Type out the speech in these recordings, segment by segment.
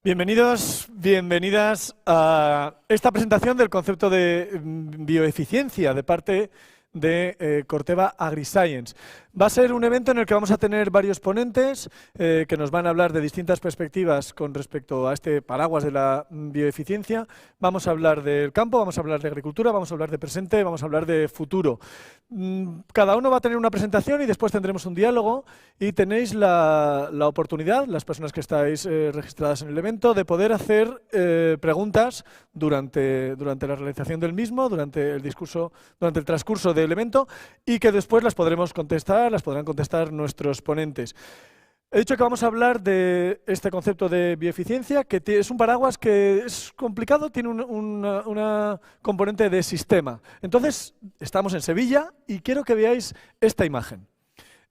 Bienvenidos, bienvenidas a esta presentación del concepto de bioeficiencia de parte de Corteva AgriScience. Va a ser un evento en el que vamos a tener varios ponentes que nos van a hablar de distintas perspectivas con respecto a este paraguas de la bioeficiencia. Vamos a hablar del campo, vamos a hablar de agricultura, vamos a hablar de presente, vamos a hablar de futuro. Cada uno va a tener una presentación y después tendremos un diálogo y tenéis la oportunidad, las personas que estáis registradas en el evento, de poder hacer preguntas durante la realización del mismo, durante el transcurso del evento, y que después las podrán contestar nuestros ponentes. He dicho que vamos a hablar de este concepto de bioeficiencia, que es un paraguas que es complicado, tiene una componente de sistema. Entonces, estamos en Sevilla y quiero que veáis esta imagen.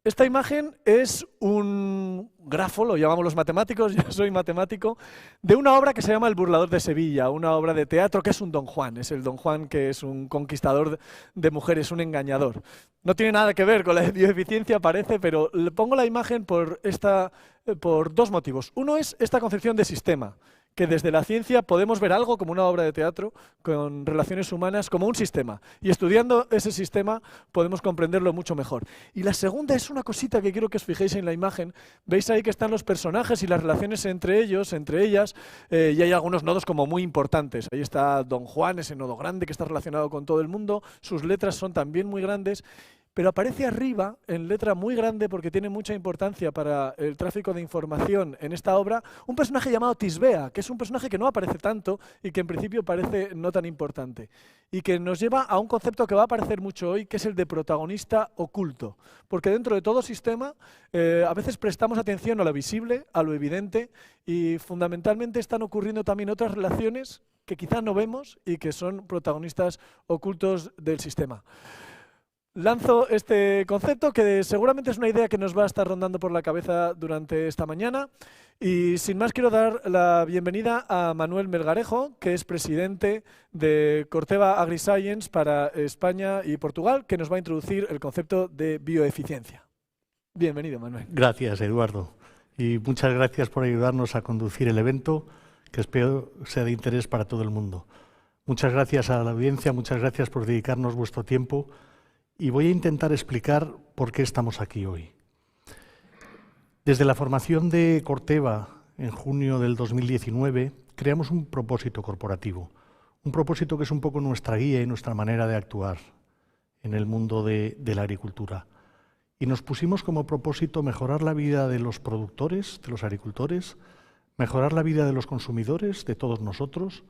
Esta imagen es un grafo, lo llamamos los matemáticos, yo soy matemático, de una obra que se llama El burlador de Sevilla, una obra de teatro que es un Don Juan. Es el Don Juan que es un conquistador de mujeres, un engañador. No tiene nada que ver con la bioeficiencia, parece, pero le pongo la imagen por dos motivos. Uno es esta concepción de sistema, que desde la ciencia podemos ver algo como una obra de teatro con relaciones humanas como un sistema. Y estudiando ese sistema podemos comprenderlo mucho mejor. Y la segunda es una cosita que quiero que os fijéis en la imagen. Veis ahí que están los personajes y las relaciones entre ellos, entre ellas, y hay algunos nodos como muy importantes. Ahí está Don Juan, ese nodo grande que está relacionado con todo el mundo. Sus letras son también muy grandes. Pero aparece arriba, en letra muy grande, porque tiene mucha importancia para el tráfico de información en esta obra, un personaje llamado Tisbea, que es un personaje que no aparece tanto y que en principio parece no tan importante. Y que nos lleva a un concepto que va a aparecer mucho hoy, que es el de protagonista oculto. Porque dentro de todo sistema, a veces prestamos atención a lo visible, a lo evidente, y fundamentalmente están ocurriendo también otras relaciones que quizá no vemos y que son protagonistas ocultos del sistema. Lanzo este concepto que seguramente es una idea que nos va a estar rondando por la cabeza durante esta mañana y sin más quiero dar la bienvenida a Manuel Melgarejo, que es presidente de Corteva AgriScience para España y Portugal, que nos va a introducir el concepto de bioeficiencia. Bienvenido, Manuel. Gracias, Eduardo, y muchas gracias por ayudarnos a conducir el evento, que espero sea de interés para todo el mundo. Muchas gracias a la audiencia, muchas gracias por dedicarnos vuestro tiempo. Y voy a intentar explicar por qué estamos aquí hoy. Desde la formación de Corteva en junio del 2019 creamos un propósito corporativo, un propósito que es un poco nuestra guía y nuestra manera de actuar en el mundo de la agricultura. Y nos pusimos como propósito mejorar la vida de los productores, de los agricultores, mejorar la vida de los consumidores, de todos nosotros,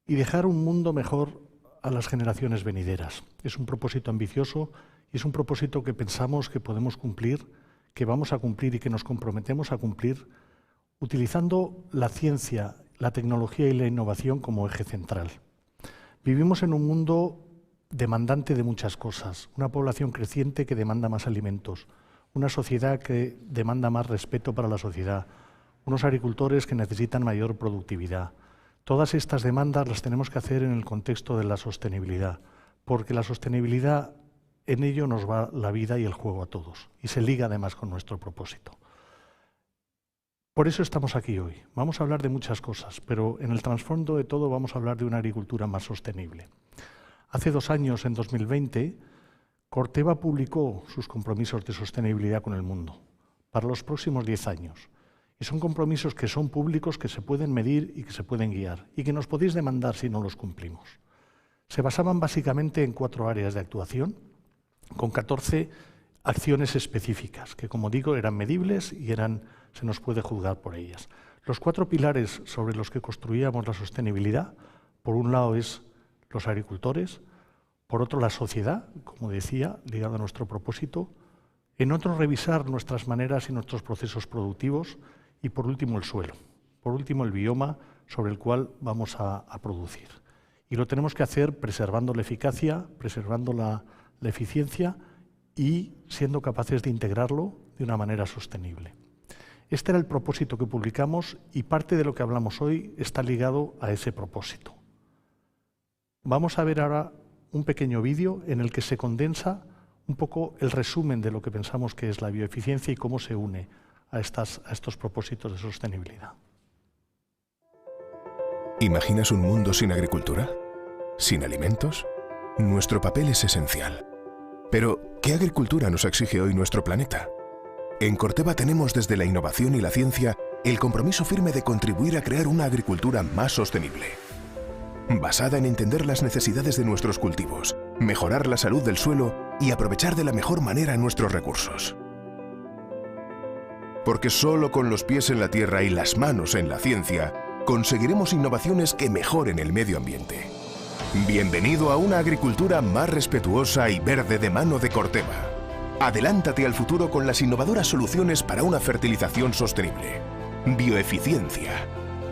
y dejar un mundo mejor a las generaciones venideras. Es un propósito ambicioso y es un propósito que pensamos que podemos cumplir, que vamos a cumplir y que nos comprometemos a cumplir utilizando la ciencia, la tecnología y la innovación como eje central. Vivimos en un mundo demandante de muchas cosas, una población creciente que demanda más alimentos, una sociedad que demanda más respeto para la sociedad, unos agricultores que necesitan mayor productividad. Todas estas demandas las tenemos que hacer en el contexto de la sostenibilidad, porque la sostenibilidad, en ello nos va la vida y el juego a todos, y se liga además con nuestro propósito. Por eso estamos aquí hoy. Vamos a hablar de muchas cosas, pero en el trasfondo de todo vamos a hablar de una agricultura más sostenible. Hace 2 años, en 2020, Corteva publicó sus compromisos de sostenibilidad con el mundo para los próximos 10 años. Y son compromisos que son públicos, que se pueden medir y que se pueden guiar, y que nos podéis demandar si no los cumplimos. Se basaban básicamente en 4 áreas de actuación, con 14 acciones específicas, que como digo, eran medibles y se nos puede juzgar por ellas. Los 4 pilares sobre los que construíamos la sostenibilidad, por un lado es los agricultores, por otro la sociedad, como decía, ligado a nuestro propósito, en otro revisar nuestras maneras y nuestros procesos productivos, y por último el suelo, por último el bioma sobre el cual vamos a producir. Y lo tenemos que hacer preservando la eficacia, preservando la eficiencia y siendo capaces de integrarlo de una manera sostenible. Este era el propósito que publicamos y parte de lo que hablamos hoy está ligado a ese propósito. Vamos a ver ahora un pequeño vídeo en el que se condensa un poco el resumen de lo que pensamos que es la bioeficiencia y cómo se une a estos propósitos de sostenibilidad. ¿Imaginas un mundo sin agricultura? ¿Sin alimentos? Nuestro papel es esencial. Pero, ¿qué agricultura nos exige hoy nuestro planeta? En Corteva tenemos desde la innovación y la ciencia el compromiso firme de contribuir a crear una agricultura más sostenible, basada en entender las necesidades de nuestros cultivos, mejorar la salud del suelo y aprovechar de la mejor manera nuestros recursos. Porque solo con los pies en la tierra y las manos en la ciencia conseguiremos innovaciones que mejoren el medio ambiente. Bienvenido a una agricultura más respetuosa y verde de mano de Corteva. Adelántate al futuro con las innovadoras soluciones para una fertilización sostenible. Bioeficiencia.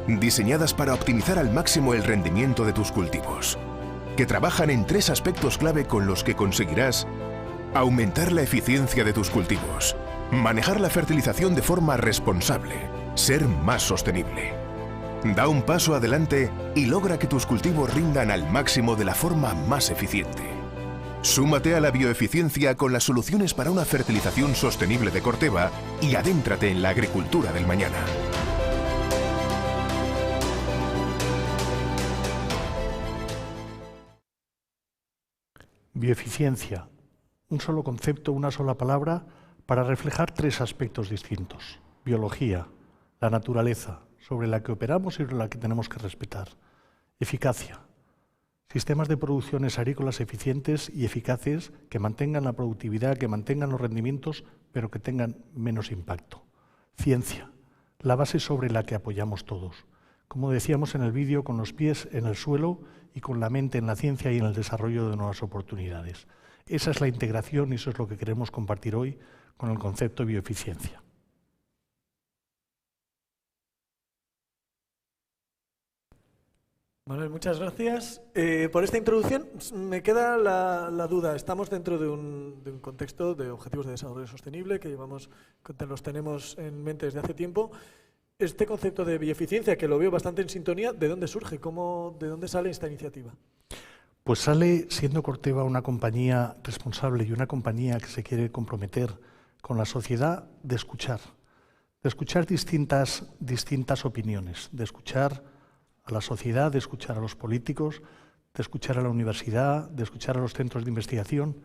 Diseñadas para optimizar al máximo el rendimiento de tus cultivos. Que trabajan en 3 aspectos clave con los que conseguirás aumentar la eficiencia de tus cultivos, manejar la fertilización de forma responsable, ser más sostenible. Da un paso adelante y logra que tus cultivos rindan al máximo de la forma más eficiente. Súmate a la bioeficiencia con las soluciones para una fertilización sostenible de Corteva y adéntrate en la agricultura del mañana. Bioeficiencia. Un solo concepto, una sola palabra para reflejar 3 aspectos distintos. Biología, la naturaleza, sobre la que operamos y sobre la que tenemos que respetar. Eficacia. Sistemas de producciones agrícolas eficientes y eficaces que mantengan la productividad, que mantengan los rendimientos, pero que tengan menos impacto. Ciencia, la base sobre la que apoyamos todos. Como decíamos en el vídeo, con los pies en el suelo y con la mente en la ciencia y en el desarrollo de nuevas oportunidades. Esa es la integración y eso es lo que queremos compartir hoy con el concepto de bioeficiencia. Manuel, muchas gracias. Por esta introducción me queda la duda. Estamos dentro de un contexto de objetivos de desarrollo sostenible que los tenemos en mente desde hace tiempo. Este concepto de bioeficiencia, que lo veo bastante en sintonía, ¿de dónde surge? ¿De dónde sale esta iniciativa? Pues sale siendo Corteva una compañía responsable y una compañía que se quiere comprometer con la sociedad de escuchar distintas opiniones, de escuchar a la sociedad, de escuchar a los políticos, de escuchar a la universidad, de escuchar a los centros de investigación,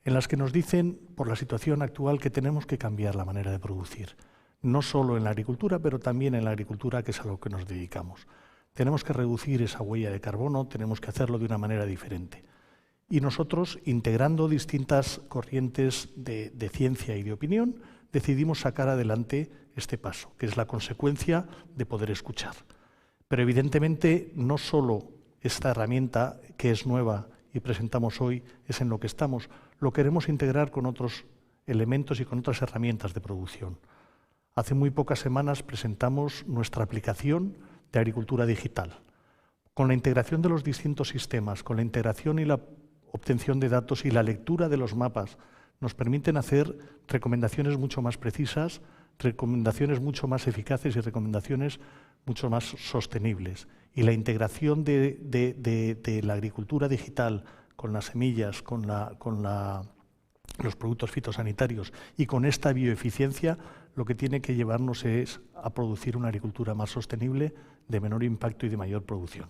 en las que nos dicen, por la situación actual, que tenemos que cambiar la manera de producir. No solo en la agricultura, pero también en la agricultura, que es a lo que nos dedicamos. Tenemos que reducir esa huella de carbono, tenemos que hacerlo de una manera diferente. Y nosotros, integrando distintas corrientes de ciencia y de opinión, decidimos sacar adelante este paso, que es la consecuencia de poder escuchar. Pero evidentemente no solo esta herramienta, que es nueva y presentamos hoy, es en lo que estamos. Lo queremos integrar con otros elementos y con otras herramientas de producción. Hace muy pocas semanas presentamos nuestra aplicación de agricultura digital. Con la integración de los distintos sistemas, con la integración y la obtención de datos y la lectura de los mapas, nos permiten hacer recomendaciones mucho más precisas, recomendaciones mucho más eficaces y recomendaciones mucho más sostenibles. Y la integración de la agricultura digital con las semillas, con los productos fitosanitarios y con esta bioeficiencia, lo que tiene que llevarnos es a producir una agricultura más sostenible, de menor impacto y de mayor producción.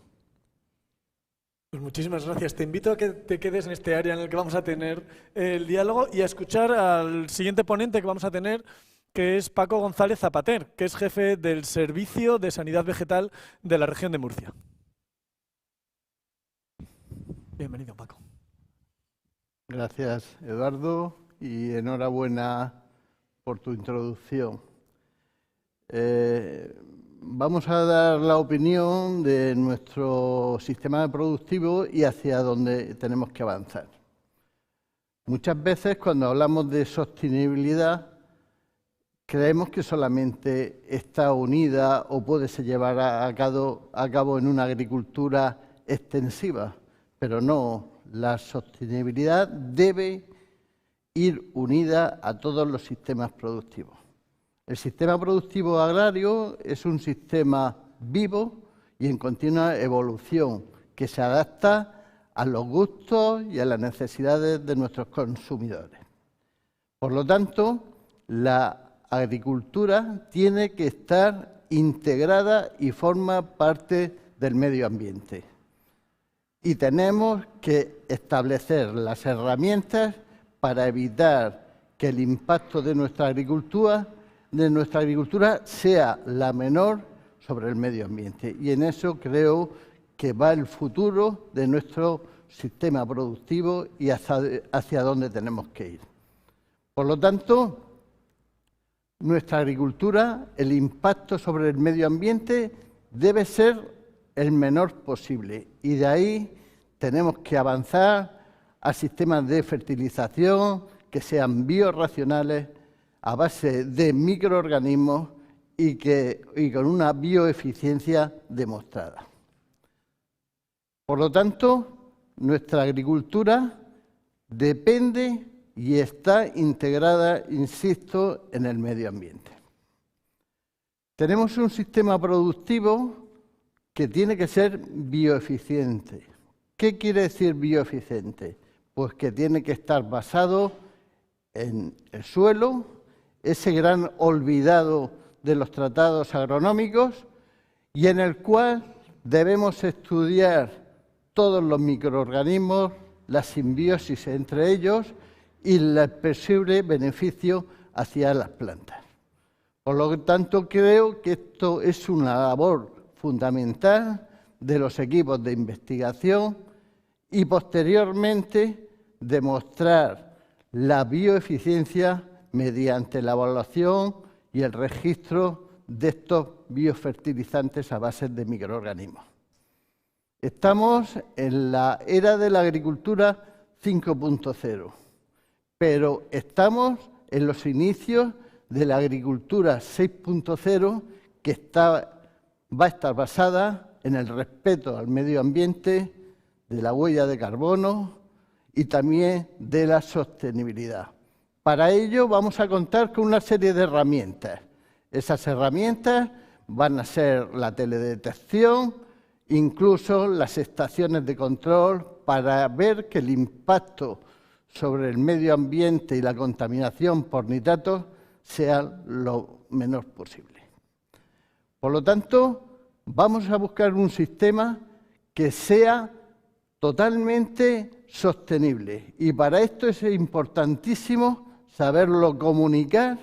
Pues muchísimas gracias. Te invito a que te quedes en este área en el que vamos a tener el diálogo y a escuchar al siguiente ponente que vamos a tener, que es Paco González Zapater, que es jefe del Servicio de Sanidad Vegetal de la región de Murcia. Bienvenido, Paco. Gracias, Eduardo, y enhorabuena por tu introducción. Vamos a dar la opinión de nuestro sistema productivo y hacia dónde tenemos que avanzar. Muchas veces cuando hablamos de sostenibilidad creemos que solamente está unida o puede ser llevada a cabo en una agricultura extensiva, pero no, la sostenibilidad debe ir unida a todos los sistemas productivos. El sistema productivo agrario es un sistema vivo y en continua evolución que se adapta a los gustos y a las necesidades de nuestros consumidores. Por lo tanto, la agricultura tiene que estar integrada y forma parte del medio ambiente. Y tenemos que establecer las herramientas para evitar que el impacto de nuestra agricultura sea la menor sobre el medio ambiente. Y en eso creo que va el futuro de nuestro sistema productivo y hacia dónde tenemos que ir. Por lo tanto, nuestra agricultura, el impacto sobre el medio ambiente debe ser el menor posible, y de ahí tenemos que avanzar a sistemas de fertilización que sean biorracionales, a base de microorganismos y con una bioeficiencia demostrada. Por lo tanto, nuestra agricultura depende y está integrada, insisto, en el medio ambiente. Tenemos un sistema productivo que tiene que ser bioeficiente. ¿Qué quiere decir bioeficiente? Pues que tiene que estar basado en el suelo, ese gran olvidado de los tratados agronómicos, y en el cual debemos estudiar todos los microorganismos, la simbiosis entre ellos y el posible beneficio hacia las plantas. Por lo tanto, creo que esto es una labor fundamental de los equipos de investigación y posteriormente demostrar la bioeficiencia mediante la evaluación y el registro de estos biofertilizantes a base de microorganismos. Estamos en la era de la agricultura 5.0, pero estamos en los inicios de la agricultura 6.0, que va a estar basada en el respeto al medio ambiente, de la huella de carbono y también de la sostenibilidad. Para ello vamos a contar con una serie de herramientas. Esas herramientas van a ser la teledetección, incluso las estaciones de control, para ver que el impacto sobre el medio ambiente y la contaminación por nitratos sea lo menor posible. Por lo tanto, vamos a buscar un sistema que sea totalmente sostenible, y para esto es importantísimo saberlo comunicar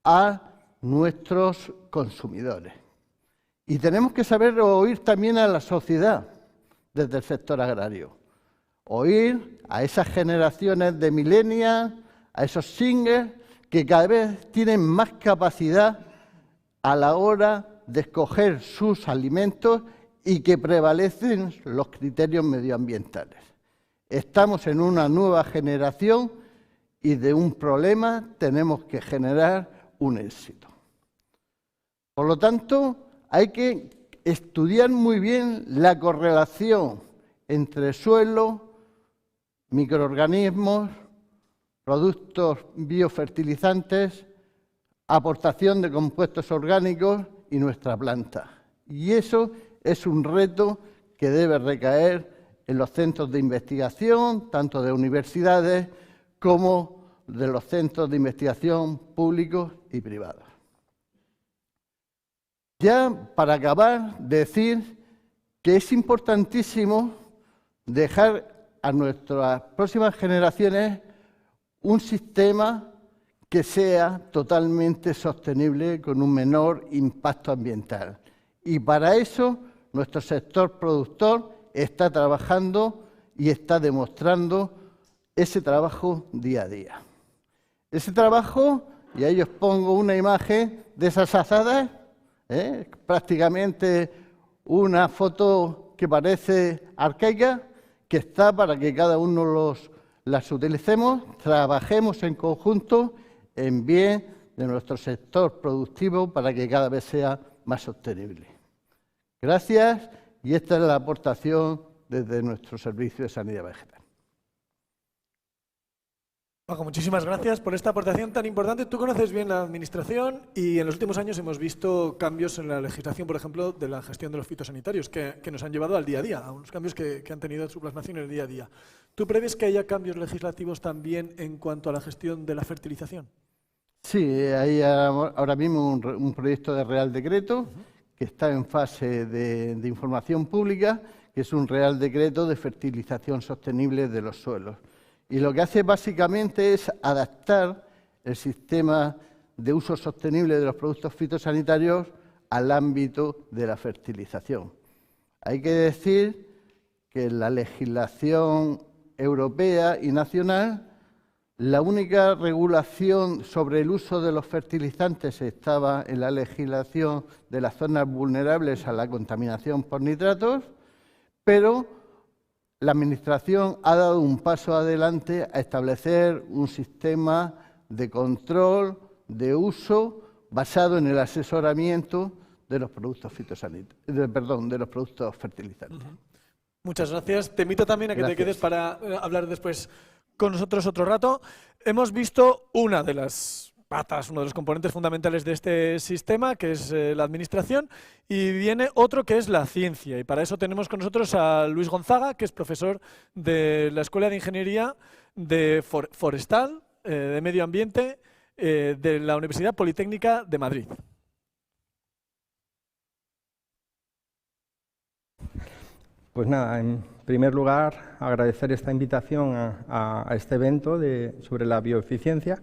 a nuestros consumidores. Y tenemos que saber oír también a la sociedad desde el sector agrario. Oír a esas generaciones de millennials, a esos singles que cada vez tienen más capacidad a la hora de escoger sus alimentos y que prevalecen los criterios medioambientales. Estamos en una nueva generación y de un problema tenemos que generar un éxito. Por lo tanto, hay que estudiar muy bien la correlación entre suelo, microorganismos, productos biofertilizantes, aportación de compuestos orgánicos y nuestra planta. Y eso es un reto que debe recaer en los centros de investigación, tanto de universidades como de los centros de investigación públicos y privados. Ya para acabar, decir que es importantísimo dejar a nuestras próximas generaciones un sistema que sea totalmente sostenible con un menor impacto ambiental. Y para eso nuestro sector productor está trabajando y está demostrando ese trabajo día a día. Ese trabajo, y ahí os pongo una imagen de esas azadas, prácticamente una foto que parece arcaica, que está para que cada uno las utilicemos, trabajemos en conjunto en bien de nuestro sector productivo para que cada vez sea más sostenible. Gracias, y esta es la aportación desde nuestro Servicio de Sanidad Vegetal. Paco, muchísimas gracias por esta aportación tan importante. Tú conoces bien la Administración y en los últimos años hemos visto cambios en la legislación, por ejemplo, de la gestión de los fitosanitarios, que nos han llevado al día a día, a unos cambios que han tenido su plasmación en el día a día. ¿Tú prevés que haya cambios legislativos también en cuanto a la gestión de la fertilización? Sí, hay ahora mismo un proyecto de Real Decreto que está en fase de información pública, que es un Real Decreto de fertilización sostenible de los suelos. Y lo que hace básicamente es adaptar el sistema de uso sostenible de los productos fitosanitarios al ámbito de la fertilización. Hay que decir que en la legislación europea y nacional, la única regulación sobre el uso de los fertilizantes estaba en la legislación de las zonas vulnerables a la contaminación por nitratos, pero la Administración ha dado un paso adelante a establecer un sistema de control de uso basado en el asesoramiento de los productos de los productos fertilizantes. Muchas gracias. Te invito también a que te quedes para hablar después con nosotros otro rato. Hemos visto una de las patas, uno de los componentes fundamentales de este sistema, que es la administración, y viene otro que es la ciencia. Y para eso tenemos con nosotros a Luis Gonzaga, que es profesor de la Escuela de Ingeniería de Forestal, de Medio Ambiente, de la Universidad Politécnica de Madrid. Pues nada, en primer lugar, agradecer esta invitación a este evento sobre la bioeficiencia.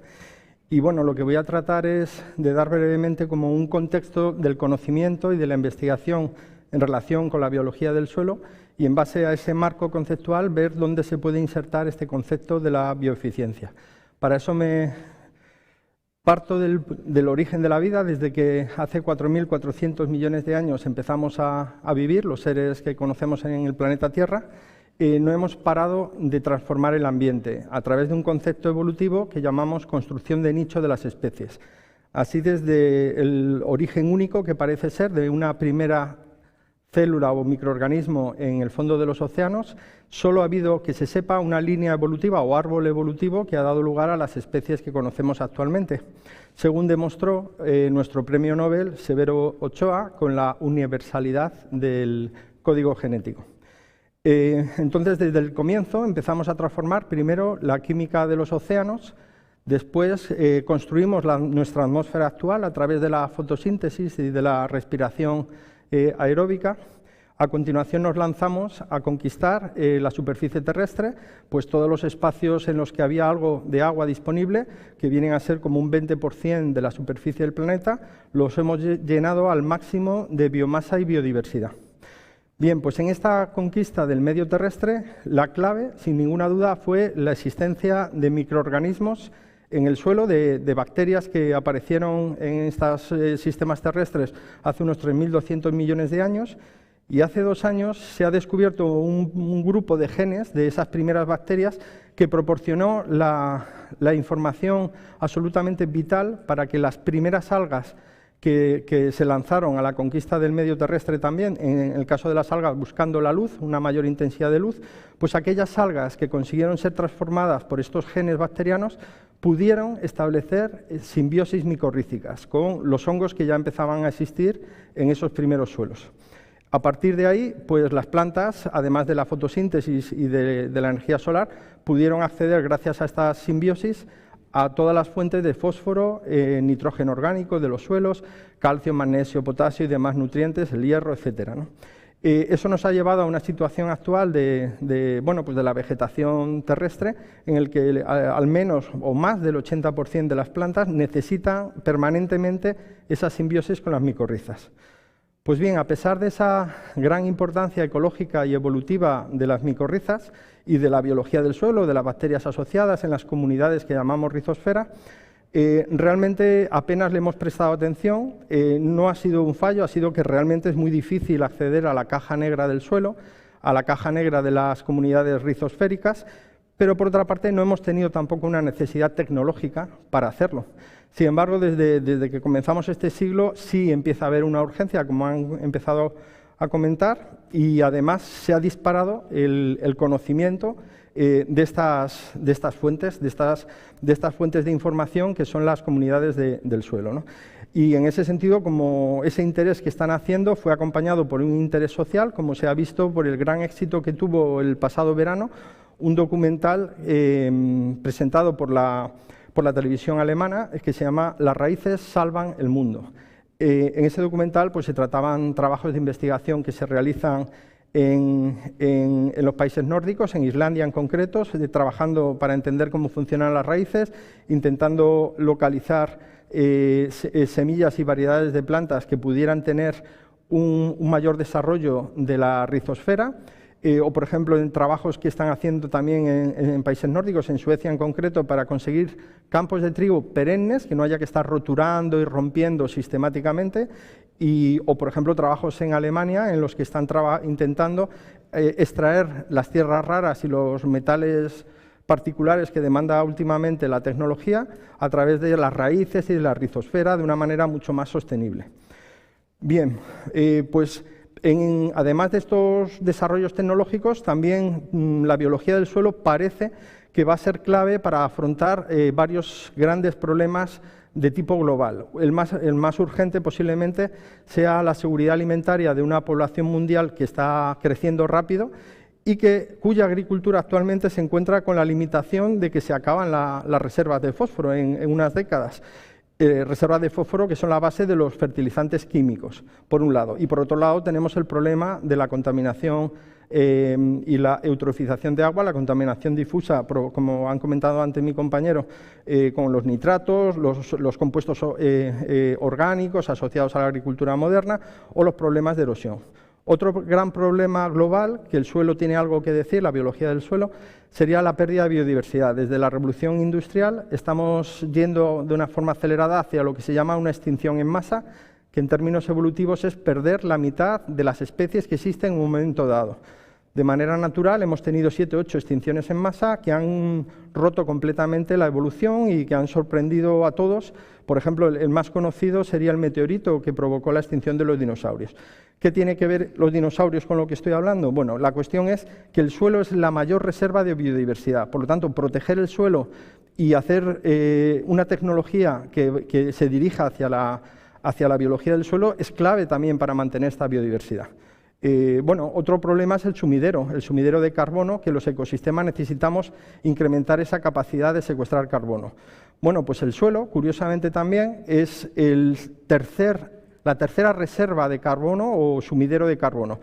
Y bueno, lo que voy a tratar es de dar brevemente como un contexto del conocimiento y de la investigación en relación con la biología del suelo y en base a ese marco conceptual ver dónde se puede insertar este concepto de la bioeficiencia. Para eso parto del origen de la vida, desde que hace 4.400 millones de años empezamos a vivir, los seres que conocemos en el planeta Tierra, no hemos parado de transformar el ambiente a través de un concepto evolutivo que llamamos construcción de nicho de las especies. Así, desde el origen único que parece ser de una primera célula o microorganismo en el fondo de los océanos, solo ha habido, que se sepa, una línea evolutiva o árbol evolutivo que ha dado lugar a las especies que conocemos actualmente, según demostró nuestro premio Nobel Severo Ochoa con la universalidad del código genético. Entonces, desde el comienzo empezamos a transformar primero la química de los océanos, después construimos nuestra atmósfera actual a través de la fotosíntesis y de la respiración aeróbica. A continuación nos lanzamos a conquistar la superficie terrestre, pues todos los espacios en los que había algo de agua disponible, que vienen a ser como un 20% de la superficie del planeta, los hemos llenado al máximo de biomasa y biodiversidad. Bien, pues en esta conquista del medio terrestre, la clave, sin ninguna duda, fue la existencia de microorganismos en el suelo, de bacterias que aparecieron en estos sistemas terrestres hace unos 3.200 millones de años, y hace 2 años se ha descubierto un grupo de genes de esas primeras bacterias que proporcionó la información absolutamente vital para que las primeras algas que se lanzaron a la conquista del medio terrestre también, en el caso de las algas buscando la luz, una mayor intensidad de luz, pues aquellas algas que consiguieron ser transformadas por estos genes bacterianos pudieron establecer simbiosis micorrízicas con los hongos que ya empezaban a existir en esos primeros suelos. A partir de ahí, pues las plantas, además de la fotosíntesis y de la energía solar, pudieron acceder, gracias a esta simbiosis, a todas las fuentes de fósforo, nitrógeno orgánico de los suelos, calcio, magnesio, potasio y demás nutrientes, el hierro, etcétera, ¿no? Eso nos ha llevado a una situación actual de la vegetación terrestre, en el que al menos o más del 80% de las plantas necesitan permanentemente esa simbiosis con las micorrizas. Pues bien, a pesar de esa gran importancia ecológica y evolutiva de las micorrizas y de la biología del suelo, de las bacterias asociadas en las comunidades que llamamos rizosfera, realmente apenas le hemos prestado atención. No ha sido un fallo, ha sido que realmente es muy difícil acceder a la caja negra del suelo, a la caja negra de las comunidades rizosféricas, pero por otra parte no hemos tenido tampoco una necesidad tecnológica para hacerlo. Sin embargo, desde que comenzamos este siglo sí empieza a haber una urgencia, como han empezado a comentar, y además se ha disparado el conocimiento de estas fuentes, de estas fuentes de información que son las comunidades del suelo, ¿no? Y en ese sentido, como ese interés que están haciendo fue acompañado por un interés social, como se ha visto por el gran éxito que tuvo el pasado verano, un documental presentado por la televisión alemana, que se llama Las raíces salvan el mundo. En ese documental pues, se trataban trabajos de investigación que se realizan en los países nórdicos, en Islandia en concreto, trabajando para entender cómo funcionan las raíces, intentando localizar semillas y variedades de plantas que pudieran tener un mayor desarrollo de la rizosfera, o por ejemplo en trabajos que están haciendo también en países nórdicos, en Suecia en concreto, para conseguir campos de trigo perennes, que no haya que estar roturando y rompiendo sistemáticamente, o por ejemplo trabajos en Alemania en los que están intentando extraer las tierras raras y los metales particulares que demanda últimamente la tecnología a través de las raíces y de la rizosfera de una manera mucho más sostenible. Bien, pues además de estos desarrollos tecnológicos, también la biología del suelo parece que va a ser clave para afrontar varios grandes problemas de tipo global. El más urgente posiblemente sea la seguridad alimentaria de una población mundial que está creciendo rápido y cuya agricultura actualmente se encuentra con la limitación de que se acaban las reservas de fósforo en unas décadas. Reservas de fósforo que son la base de los fertilizantes químicos, por un lado. Y por otro lado tenemos el problema de la contaminación y la eutrofización de agua, la contaminación difusa, como han comentado antes mi compañero, con los nitratos, los compuestos orgánicos asociados a la agricultura moderna o los problemas de erosión. Otro gran problema global, que el suelo tiene algo que decir, la biología del suelo, sería la pérdida de biodiversidad. Desde la revolución industrial estamos yendo de una forma acelerada hacia lo que se llama una extinción en masa, que en términos evolutivos es perder la mitad de las especies que existen en un momento dado. De manera natural hemos tenido 7 o 8 extinciones en masa que han roto completamente la evolución y que han sorprendido a todos. Por ejemplo, el más conocido sería el meteorito que provocó la extinción de los dinosaurios. ¿Qué tiene que ver los dinosaurios con lo que estoy hablando? Bueno, la cuestión es que el suelo es la mayor reserva de biodiversidad. Por lo tanto, proteger el suelo y hacer una tecnología que se dirija hacia la biología del suelo es clave también para mantener esta biodiversidad. Bueno, otro problema es el sumidero de carbono, que los ecosistemas necesitamos incrementar esa capacidad de secuestrar carbono. Bueno, pues el suelo, curiosamente también, es la tercera reserva de carbono o sumidero de carbono.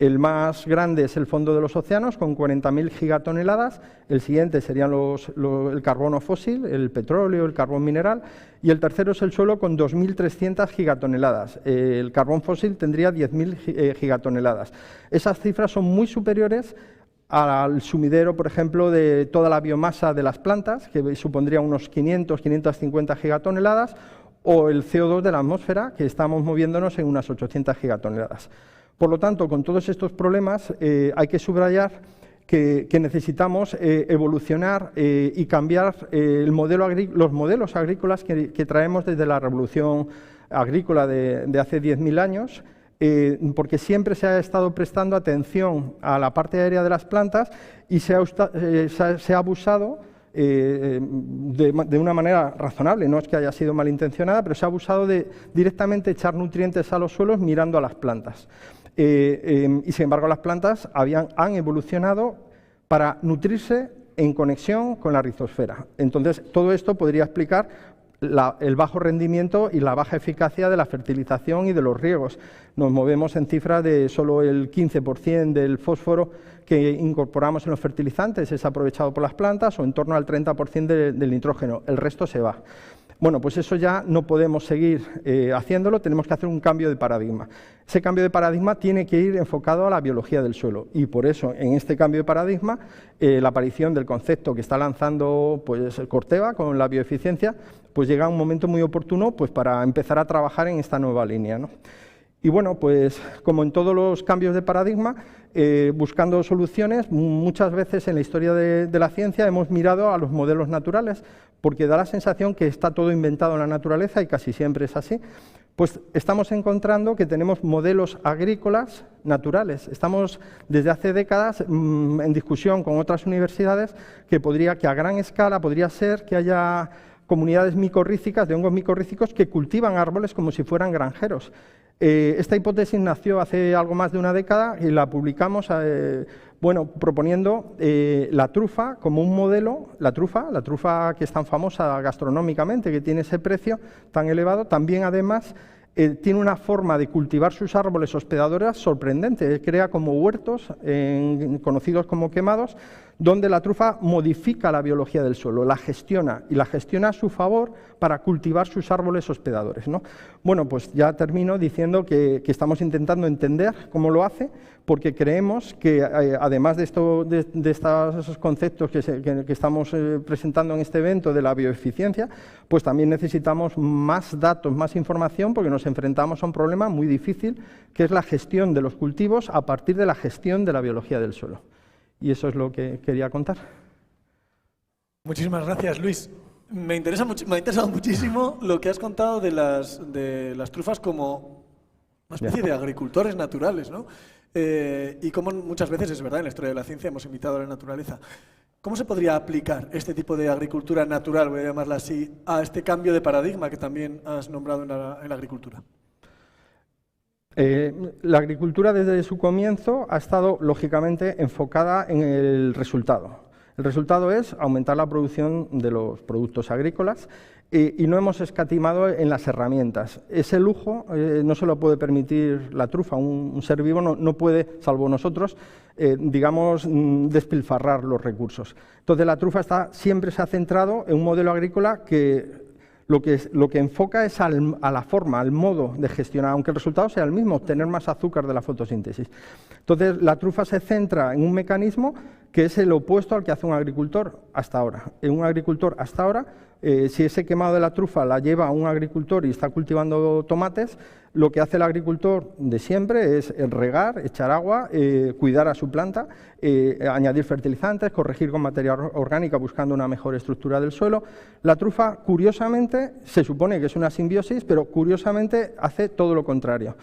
El más grande es el fondo de los océanos, con 40.000 gigatoneladas. El siguiente serían el carbono fósil, el petróleo, el carbón mineral. Y el tercero es el suelo, con 2.300 gigatoneladas. El carbón fósil tendría 10.000 gigatoneladas. Esas cifras son muy superiores al sumidero, por ejemplo, de toda la biomasa de las plantas, que supondría unos 500-550 gigatoneladas, o el CO2 de la atmósfera, que estamos moviéndonos en unas 800 gigatoneladas. Por lo tanto, con todos estos problemas hay que subrayar que necesitamos evolucionar y cambiar los modelos agrícolas que traemos desde la revolución agrícola de hace 10.000 años, porque siempre se ha estado prestando atención a la parte aérea de las plantas y se ha abusado de una manera razonable, no es que haya sido malintencionada, pero se ha abusado de directamente echar nutrientes a los suelos mirando a las plantas. Y sin embargo las plantas han evolucionado para nutrirse en conexión con la rizosfera. Entonces todo esto podría explicar el bajo rendimiento y la baja eficacia de la fertilización y de los riegos. Nos movemos en cifras de solo el 15% del fósforo que incorporamos en los fertilizantes es aprovechado por las plantas, o en torno al 30% del nitrógeno. El resto se va. Bueno, pues eso ya no podemos seguir haciéndolo, tenemos que hacer un cambio de paradigma. Ese cambio de paradigma tiene que ir enfocado a la biología del suelo, y por eso en este cambio de paradigma la aparición del concepto que está lanzando pues, Corteva con la bioeficiencia pues llega a un momento muy oportuno pues, para empezar a trabajar en esta nueva línea, ¿no? Y bueno, pues como en todos los cambios de paradigma, buscando soluciones, muchas veces en la historia de la ciencia hemos mirado a los modelos naturales, porque da la sensación que está todo inventado en la naturaleza, y casi siempre es así. Pues estamos encontrando que tenemos modelos agrícolas naturales. Estamos desde hace décadas en discusión con otras universidades que a gran escala podría ser que haya comunidades micorrícicas, de hongos micorrícicos, que cultivan árboles como si fueran granjeros. Esta hipótesis nació hace algo más de una década y la publicamos proponiendo la trufa como un modelo, la trufa que es tan famosa gastronómicamente, que tiene ese precio tan elevado, también además tiene una forma de cultivar sus árboles hospedadores sorprendente. Crea como huertos, conocidos como quemados, donde la trufa modifica la biología del suelo, la gestiona y la gestiona a su favor para cultivar sus árboles hospedadores, ¿no? Bueno, pues ya termino diciendo que estamos intentando entender cómo lo hace, porque creemos que además de estos conceptos que estamos presentando en este evento de la bioeficiencia, pues también necesitamos más datos, más información, porque nos enfrentamos a un problema muy difícil, que es la gestión de los cultivos a partir de la gestión de la biología del suelo. Y eso es lo que quería contar. Muchísimas gracias, Luis. Me ha interesado muchísimo lo que has contado de las trufas como una especie de agricultores naturales, ¿no? Y cómo muchas veces, es verdad, en la historia de la ciencia hemos imitado a la naturaleza. ¿Cómo se podría aplicar este tipo de agricultura natural, voy a llamarla así, a este cambio de paradigma que también has nombrado en la agricultura? La agricultura desde su comienzo ha estado lógicamente enfocada en el resultado. El resultado es aumentar la producción de los productos agrícolas y no hemos escatimado en las herramientas. Ese lujo no se lo puede permitir la trufa, un ser vivo no puede, salvo nosotros, digamos, despilfarrar los recursos. Entonces la trufa siempre se ha centrado en un modelo agrícola que lo que enfoca es a la forma, al modo de gestionar, aunque el resultado sea el mismo, obtener más azúcar de la fotosíntesis. Entonces, la trufa se centra en un mecanismo que es el opuesto al que hace un agricultor hasta ahora. Un agricultor hasta ahora, si ese quemado de la trufa la lleva a un agricultor y está cultivando tomates, lo que hace el agricultor de siempre es regar, echar agua, cuidar a su planta, añadir fertilizantes, corregir con materia orgánica buscando una mejor estructura del suelo. La trufa, curiosamente, se supone que es una simbiosis, pero curiosamente hace todo lo contrario.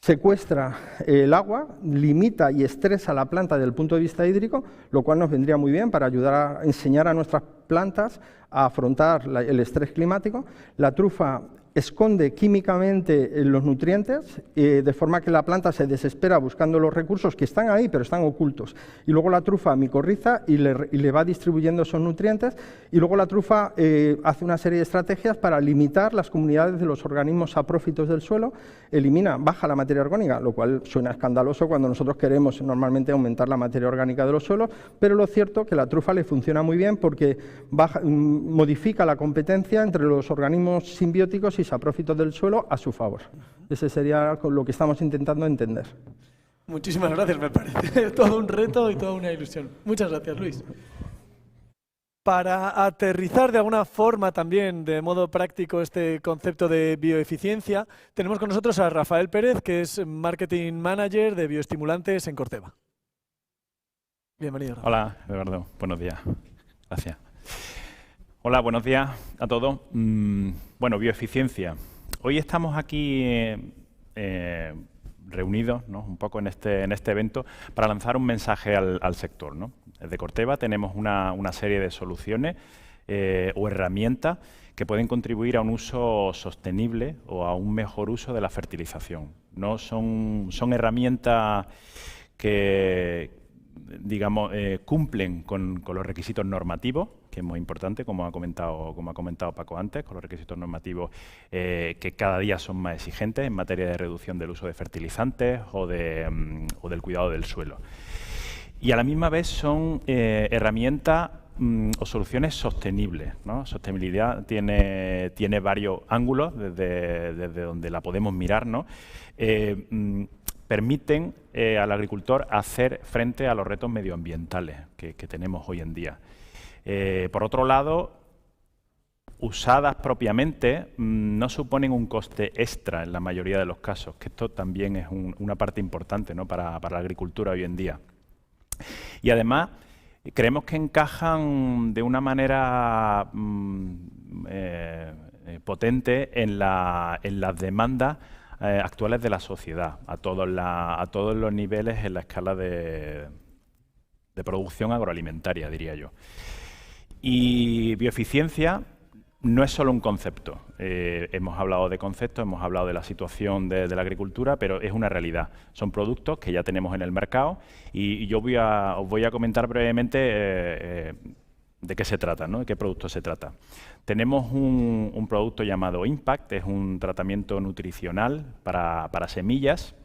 Secuestra el agua, limita y estresa la planta desde el punto de vista hídrico, lo cual nos vendría muy bien para ayudar a enseñar a nuestras plantas a afrontar el estrés climático. La trufa esconde químicamente los nutrientes, de forma que la planta se desespera buscando los recursos que están ahí, pero están ocultos. Y luego la trufa micorriza y le va distribuyendo esos nutrientes. Y luego la trufa hace una serie de estrategias para limitar las comunidades de los organismos saprófitos del suelo, baja la materia orgánica, lo cual suena escandaloso cuando nosotros queremos normalmente aumentar la materia orgánica de los suelos, pero lo cierto es que la trufa le funciona muy bien porque modifica la competencia entre los organismos simbióticos y saprófitos del suelo a su favor. Ese sería lo que estamos intentando entender. Muchísimas gracias, me parece todo un reto y toda una ilusión. Muchas gracias, Luis. Para aterrizar de alguna forma también de modo práctico este concepto de bioeficiencia, tenemos con nosotros a Rafael Pérez, que es Marketing Manager de Bioestimulantes en Corteva. Bienvenido, Rafael. Hola, Eduardo. Buenos días. Gracias. Hola, buenos días a todos. Bueno, bioeficiencia. Hoy estamos aquí reunidos, ¿no?, un poco en este evento para lanzar un mensaje al sector, ¿no? Desde Corteva tenemos una serie de soluciones o herramientas que pueden contribuir a un uso sostenible o a un mejor uso de la fertilización. No son herramientas que, digamos, cumplen con los requisitos normativos, que es muy importante, como ha comentado Paco antes, con los requisitos normativos que cada día son más exigentes en materia de reducción del uso de fertilizantes o del cuidado del suelo. Y a la misma vez son herramientas o soluciones sostenibles, ¿no? Sostenibilidad tiene varios ángulos desde donde la podemos mirar, ¿no? Permiten al agricultor hacer frente a los retos medioambientales que tenemos hoy en día. Por otro lado, usadas propiamente, no suponen un coste extra en la mayoría de los casos, que esto también es una parte importante, ¿no?, para la agricultura hoy en día. Y además, creemos que encajan de una manera potente en las demandas actuales de la sociedad, a todos los niveles en la escala de producción agroalimentaria, diría yo. Y bioeficiencia no es solo un concepto. Hemos hablado de conceptos, hemos hablado de la situación de la agricultura, pero es una realidad. Son productos que ya tenemos en el mercado y yo os voy a comentar brevemente ¿De qué se trata, ¿no? ¿De qué producto se trata? Tenemos un producto llamado Impact, es un tratamiento nutricional para semillas,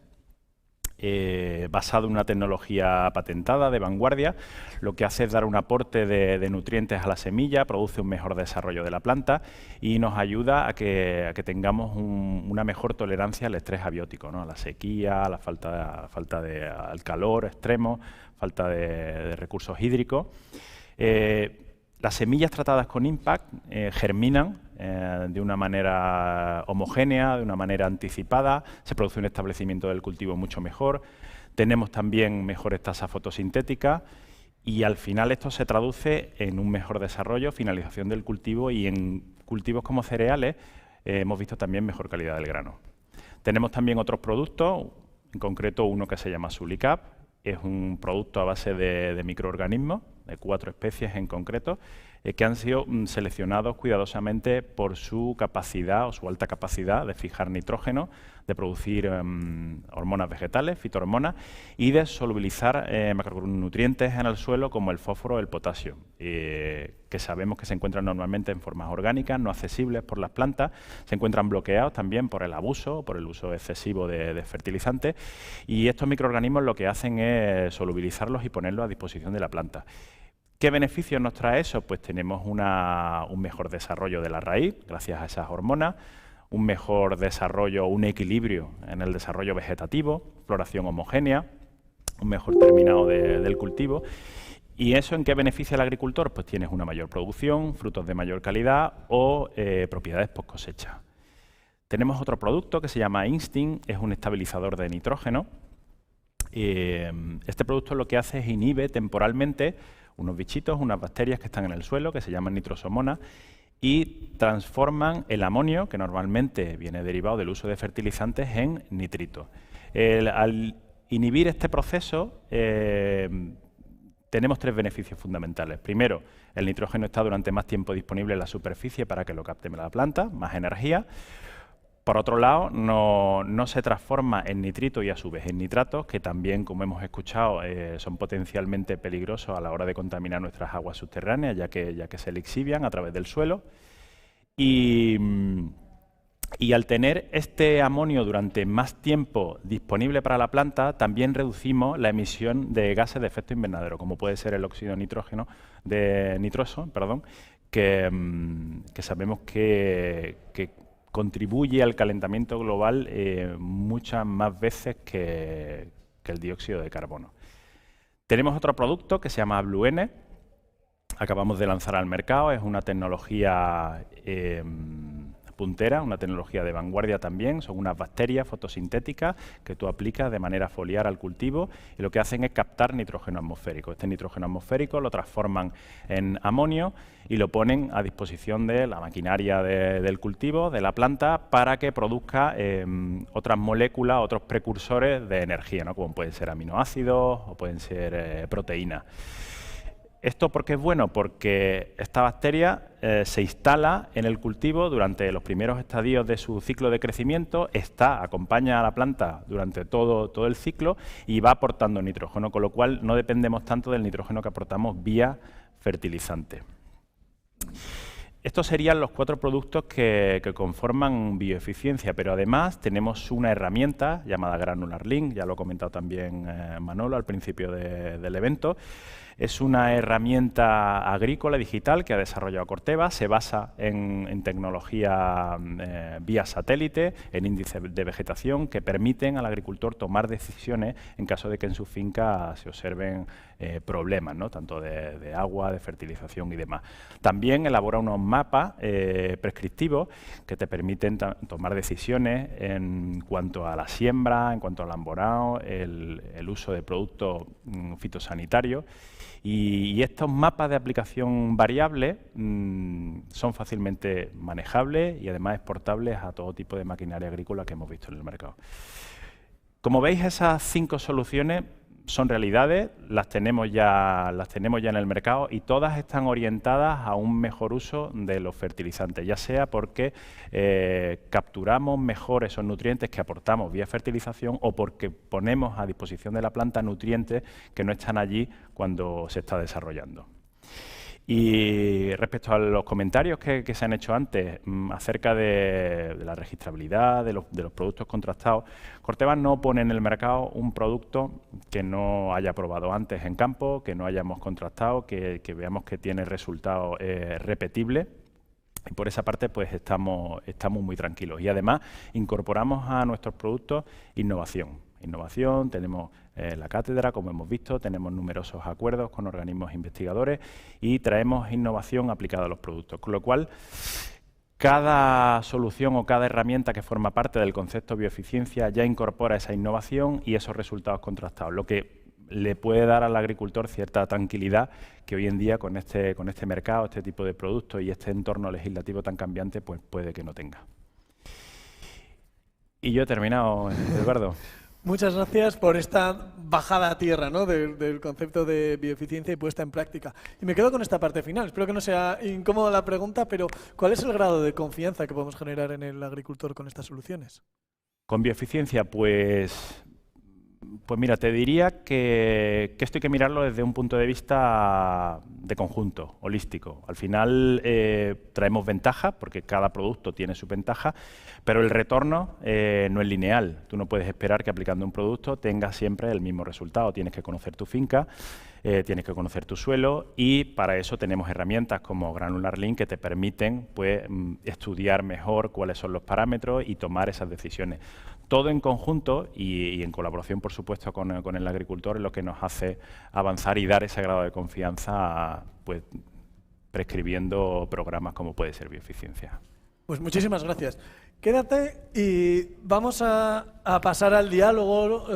basado en una tecnología patentada de vanguardia. Lo que hace es dar un aporte de nutrientes a la semilla, produce un mejor desarrollo de la planta y nos ayuda a que tengamos una mejor tolerancia al estrés abiótico, ¿no? A la sequía, a la al calor extremo, falta de recursos hídricos. Las semillas tratadas con Impact germinan de una manera homogénea, de una manera anticipada, se produce un establecimiento del cultivo mucho mejor, tenemos también mejores tasas fotosintéticas y al final esto se traduce en un mejor desarrollo, finalización del cultivo y en cultivos como cereales hemos visto también mejor calidad del grano. Tenemos también otros productos, en concreto uno que se llama Sulicap, es un producto a base de microorganismos, de 4 especies en concreto, que han sido seleccionados cuidadosamente por su capacidad o su alta capacidad de fijar nitrógeno, de producir hormonas vegetales, fitohormonas, y de solubilizar macronutrientes en el suelo como el fósforo o el potasio, que sabemos que se encuentran normalmente en formas orgánicas, no accesibles por las plantas, se encuentran bloqueados también por el abuso, por el uso excesivo de fertilizantes, y estos microorganismos lo que hacen es solubilizarlos y ponerlos a disposición de la planta. ¿Qué beneficios nos trae eso? Pues tenemos un mejor desarrollo de la raíz, gracias a esas hormonas, un mejor desarrollo, un equilibrio en el desarrollo vegetativo, floración homogénea, un mejor terminado del cultivo. ¿Y eso en qué beneficia al agricultor? Pues tienes una mayor producción, frutos de mayor calidad o propiedades post cosecha. Tenemos otro producto que se llama Instinct, es un estabilizador de nitrógeno. Este producto lo que hace es inhibe temporalmente unos bichitos, unas bacterias que están en el suelo, que se llaman nitrosomonas, y transforman el amonio, que normalmente viene derivado del uso de fertilizantes, en nitrito. Al inhibir este proceso, tenemos 3 beneficios fundamentales. Primero, el nitrógeno está durante más tiempo disponible en la superficie para que lo capte la planta, más energía. Por otro lado, no se transforma en nitrito y a su vez en nitratos, que también, como hemos escuchado, son potencialmente peligrosos a la hora de contaminar nuestras aguas subterráneas, ya que se lixivian a través del suelo. Y al tener este amonio durante más tiempo disponible para la planta, también reducimos la emisión de gases de efecto invernadero, como puede ser el óxido nitroso, que sabemos que contribuye al calentamiento global muchas más veces que el dióxido de carbono. Tenemos otro producto que se llama BlueN, acabamos de lanzar al mercado, es una tecnología puntera, una tecnología de vanguardia también, son unas bacterias fotosintéticas que tú aplicas de manera foliar al cultivo y lo que hacen es captar nitrógeno atmosférico. Este nitrógeno atmosférico lo transforman en amonio y lo ponen a disposición de la maquinaria del cultivo, de la planta, para que produzca otras moléculas, otros precursores de energía, ¿no? Como pueden ser aminoácidos o pueden ser proteínas. ¿Esto por qué es bueno? Porque esta bacteria se instala en el cultivo durante los primeros estadios de su ciclo de crecimiento, acompaña a la planta durante todo el ciclo y va aportando nitrógeno, con lo cual no dependemos tanto del nitrógeno que aportamos vía fertilizante. Estos serían los 4 productos que conforman bioeficiencia, pero además tenemos una herramienta llamada Granular Link, ya lo ha comentado también Manolo al principio del evento. Es una herramienta agrícola digital que ha desarrollado Corteva, se basa en tecnología vía satélite, en índices de vegetación que permiten al agricultor tomar decisiones en caso de que en su finca se observen problemas, ¿no? Tanto de agua, de fertilización y demás. También elabora unos mapas prescriptivos que te permiten tomar decisiones en cuanto a la siembra, en cuanto al lamborado, el uso de productos fitosanitarios. Y estos mapas de aplicación variable son fácilmente manejables y además exportables a todo tipo de maquinaria agrícola que hemos visto en el mercado. Como veis, esas 5 soluciones son realidades, las tenemos ya en el mercado y todas están orientadas a un mejor uso de los fertilizantes, ya sea porque capturamos mejor esos nutrientes que aportamos vía fertilización o porque ponemos a disposición de la planta nutrientes que no están allí cuando se está desarrollando. Y respecto a los comentarios que se han hecho antes acerca de la registrabilidad, de los productos contrastados, Corteva no pone en el mercado un producto que no haya probado antes en campo, que no hayamos contrastado, que veamos que tiene resultados repetibles. Y por esa parte pues estamos muy tranquilos. Y además incorporamos a nuestros productos innovación. Tenemos la cátedra, como hemos visto, tenemos numerosos acuerdos con organismos investigadores y traemos innovación aplicada a los productos. Con lo cual, cada solución o cada herramienta que forma parte del concepto bioeficiencia ya incorpora esa innovación y esos resultados contrastados, lo que le puede dar al agricultor cierta tranquilidad que hoy en día con este mercado, este tipo de productos y este entorno legislativo tan cambiante, pues puede que no tenga. Y yo he terminado, Eduardo. Muchas gracias por esta bajada a tierra, ¿no?, del concepto de bioeficiencia y puesta en práctica. Y me quedo con esta parte final. Espero que no sea incómoda la pregunta, pero ¿cuál es el grado de confianza que podemos generar en el agricultor con estas soluciones? Con bioeficiencia, pues mira, te diría que esto hay que mirarlo desde un punto de vista de conjunto, holístico. Al final traemos ventaja, porque cada producto tiene su ventaja, pero el retorno no es lineal. Tú no puedes esperar que aplicando un producto tengas siempre el mismo resultado. Tienes que conocer tu finca, tienes que conocer tu suelo y para eso tenemos herramientas como Granular Link que te permiten pues, estudiar mejor cuáles son los parámetros y tomar esas decisiones. Todo en conjunto y en colaboración, por supuesto, con el agricultor es lo que nos hace avanzar y dar ese grado de confianza, pues, prescribiendo programas como puede ser bioeficiencia. Pues muchísimas gracias. Quédate y vamos a pasar al diálogo.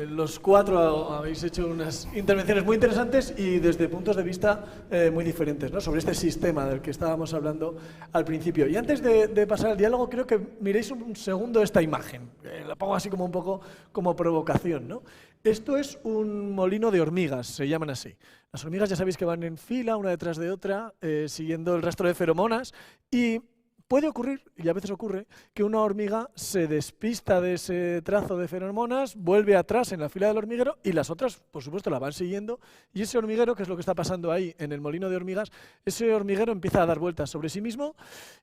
Los cuatro habéis hecho unas intervenciones muy interesantes y desde puntos de vista muy diferentes, ¿no?, sobre este sistema del que estábamos hablando al principio. Y antes de pasar al diálogo, creo que miréis un segundo esta imagen. La pongo así como un poco como provocación, ¿no? Esto es un molino de hormigas, se llaman así. Las hormigas ya sabéis que van en fila, una detrás de otra, siguiendo el rastro de feromonas y puede ocurrir, y a veces ocurre, que una hormiga se despista de ese trazo de feromonas, vuelve atrás en la fila del hormiguero y las otras, por supuesto, la van siguiendo. Y ese hormiguero, que es lo que está pasando ahí en el molino de hormigas, ese hormiguero empieza a dar vueltas sobre sí mismo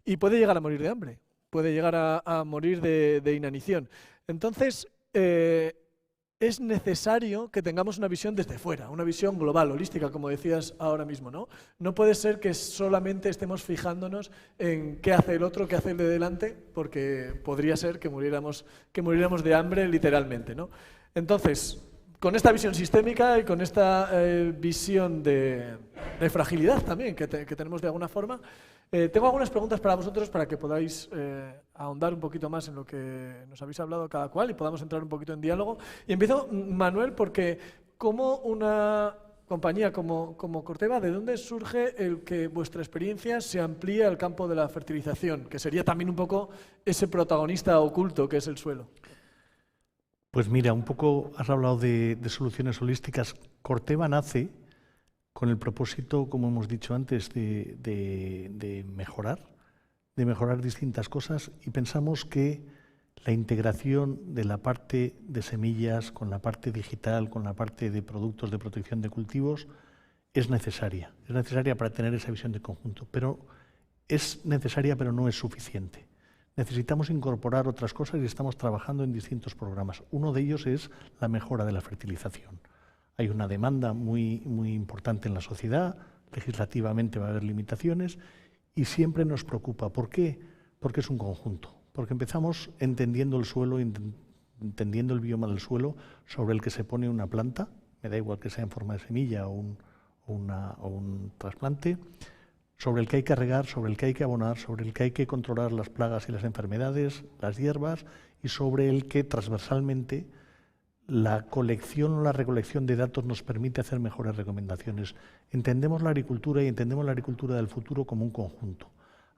y puede llegar a morir de hambre, puede llegar a morir de inanición. Entonces, es necesario que tengamos una visión desde fuera, una visión global, holística, como decías ahora mismo, ¿no? No puede ser que solamente estemos fijándonos en qué hace el otro, qué hace el de delante, porque podría ser que muriéramos de hambre literalmente, ¿no? Entonces, con esta visión sistémica y con esta visión de fragilidad también que tenemos de alguna forma, tengo algunas preguntas para vosotros para que podáis ahondar un poquito más en lo que nos habéis hablado cada cual y podamos entrar un poquito en diálogo. Y empiezo, Manuel, porque como una compañía como Corteva, ¿de dónde surge el que vuestra experiencia se amplíe al campo de la fertilización, que sería también un poco ese protagonista oculto que es el suelo? Pues mira, un poco has hablado de soluciones holísticas. Corteva nace con el propósito, como hemos dicho antes, de mejorar distintas cosas y pensamos que la integración de la parte de semillas con la parte digital, con la parte de productos de protección de cultivos es necesaria para tener esa visión de conjunto, pero es necesaria pero no es suficiente. Necesitamos incorporar otras cosas y estamos trabajando en distintos programas. Uno de ellos es la mejora de la fertilización. Hay una demanda muy importante en la sociedad, legislativamente va a haber limitaciones y siempre nos preocupa. ¿Por qué? Porque es un conjunto, porque empezamos entendiendo el suelo, entendiendo el bioma del suelo sobre el que se pone una planta, me da igual que sea en forma de semilla o un trasplante, sobre el que hay que regar, sobre el que hay que abonar, sobre el que hay que controlar las plagas y las enfermedades, las hierbas y sobre el que transversalmente la colección o la recolección de datos nos permite hacer mejores recomendaciones. Entendemos la agricultura y entendemos la agricultura del futuro como un conjunto.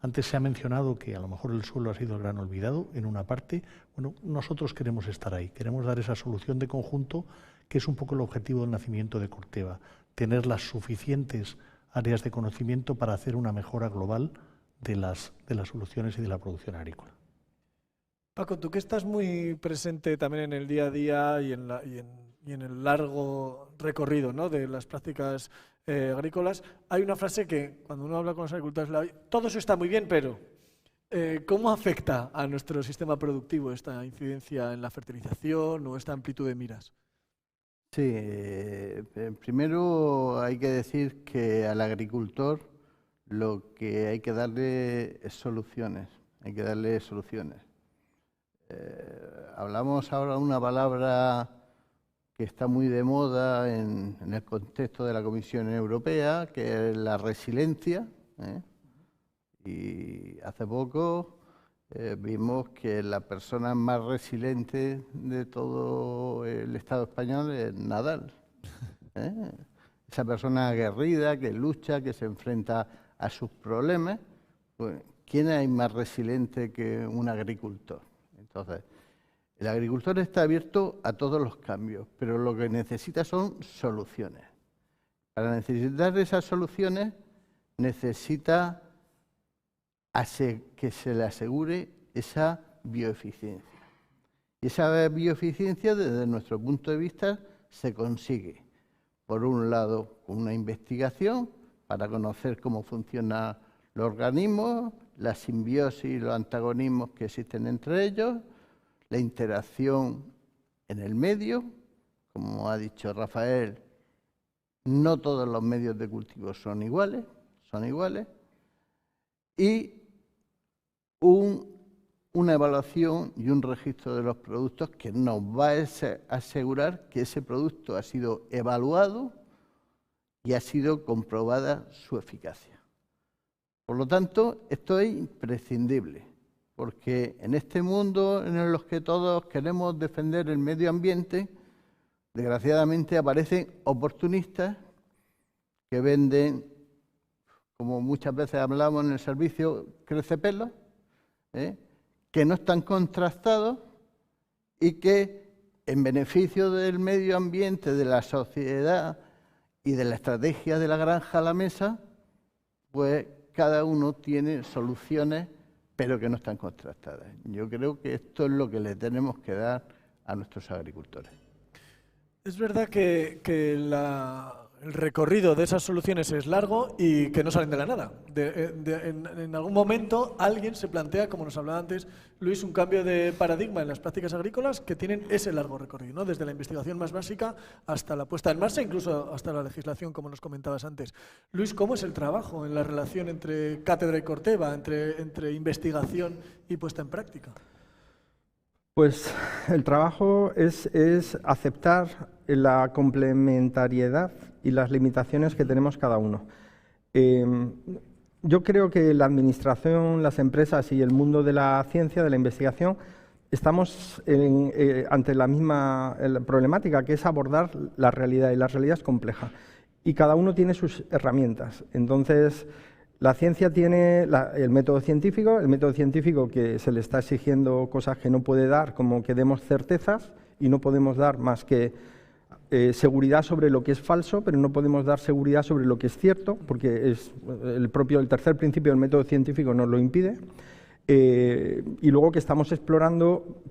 Antes se ha mencionado que a lo mejor el suelo ha sido el gran olvidado en una parte. Bueno, nosotros queremos estar ahí, queremos dar esa solución de conjunto que es un poco el objetivo del nacimiento de Corteva, tener las suficientes áreas de conocimiento para hacer una mejora global de las soluciones y de la producción agrícola. Paco, tú que estás muy presente también en el día a día y y en el largo recorrido, ¿no?, de las prácticas agrícolas, hay una frase que cuando uno habla con los agricultores, todo eso está muy bien, pero ¿cómo afecta a nuestro sistema productivo esta incidencia en la fertilización o esta amplitud de miras? Sí, primero hay que decir que al agricultor lo que hay que darle es soluciones, hay que darle soluciones. Hablamos ahora una palabra que está muy de moda en el contexto de la Comisión Europea, que es la resiliencia, y hace poco vimos que la persona más resiliente de todo el Estado español es Nadal. Esa persona aguerrida, que lucha, que se enfrenta a sus problemas. Pues, ¿quién hay más resiliente que un agricultor? Entonces, el agricultor está abierto a todos los cambios, pero lo que necesita son soluciones. Para necesitar esas soluciones, necesita que se le asegure esa bioeficiencia. Y esa bioeficiencia, desde nuestro punto de vista, se consigue, por un lado, con una investigación para conocer cómo funcionan los organismos, la simbiosis y los antagonismos que existen entre ellos, la interacción en el medio, como ha dicho Rafael, no todos los medios de cultivo son iguales, y una evaluación y un registro de los productos que nos va a asegurar que ese producto ha sido evaluado y ha sido comprobada su eficacia. Por lo tanto, esto es imprescindible, porque en este mundo en el que todos queremos defender el medio ambiente, desgraciadamente aparecen oportunistas que venden, como muchas veces hablamos en el servicio, crecepelos, que no están contrastados y que en beneficio del medio ambiente, de la sociedad y de la estrategia de la granja a la mesa, pues cada uno tiene soluciones, pero que no están contrastadas. Yo creo que esto es lo que le tenemos que dar a nuestros agricultores. Es verdad que el recorrido de esas soluciones es largo y que no salen de la nada. En algún momento alguien se plantea, como nos hablaba antes Luis, un cambio de paradigma en las prácticas agrícolas que tienen ese largo recorrido, ¿no?, desde la investigación más básica hasta la puesta en marcha, incluso hasta la legislación, como nos comentabas antes. Luis, ¿cómo es el trabajo en la relación entre cátedra y Corteva, entre investigación y puesta en práctica? Pues el trabajo es aceptar la complementariedad y las limitaciones que tenemos cada uno. Yo creo que la administración, las empresas y el mundo de la ciencia, de la investigación, estamos ante la misma problemática, que es abordar la realidad, y la realidad es compleja. Y cada uno tiene sus herramientas. Entonces, la ciencia tiene el método científico que se le está exigiendo cosas que no puede dar, como que demos certezas, y no podemos dar más que seguridad sobre lo que es falso, pero no podemos dar seguridad sobre lo que es cierto, porque es el tercer principio del método científico nos lo impide. Y luego que estamos explorando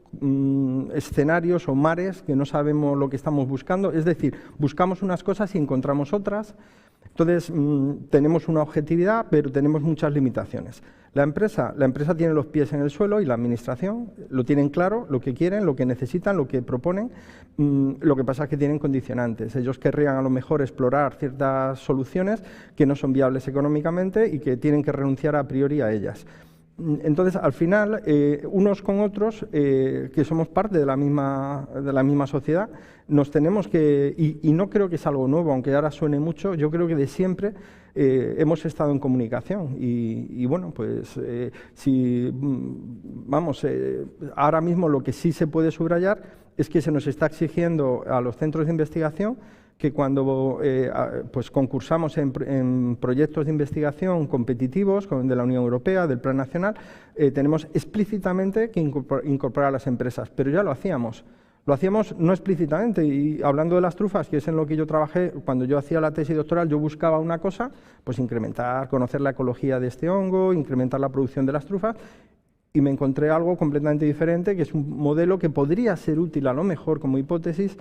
escenarios o mares que no sabemos lo que estamos buscando, es decir, buscamos unas cosas y encontramos otras. Entonces, tenemos una objetividad, pero tenemos muchas limitaciones. La empresa tiene los pies en el suelo y la administración lo tienen claro, lo que quieren, lo que necesitan, lo que proponen. Lo que pasa es que tienen condicionantes. Ellos querrían a lo mejor explorar ciertas soluciones que no son viables económicamente y que tienen que renunciar a priori a ellas. Entonces, al final, unos con otros, que somos parte de la misma sociedad, nos tenemos que, y no creo que es algo nuevo, aunque ahora suene mucho, yo creo que de siempre hemos estado en comunicación. Y bueno, pues ahora mismo lo que sí se puede subrayar es que se nos está exigiendo a los centros de investigación que cuando pues concursamos en proyectos de investigación competitivos de la Unión Europea, del Plan Nacional, tenemos explícitamente que incorporar a las empresas, pero ya lo hacíamos. Lo hacíamos no explícitamente, y hablando de las trufas, que es en lo que yo trabajé, cuando yo hacía la tesis doctoral, yo buscaba una cosa, pues conocer la ecología de este hongo, incrementar la producción de las trufas, y me encontré algo completamente diferente, que es un modelo que podría ser útil a lo mejor como hipótesis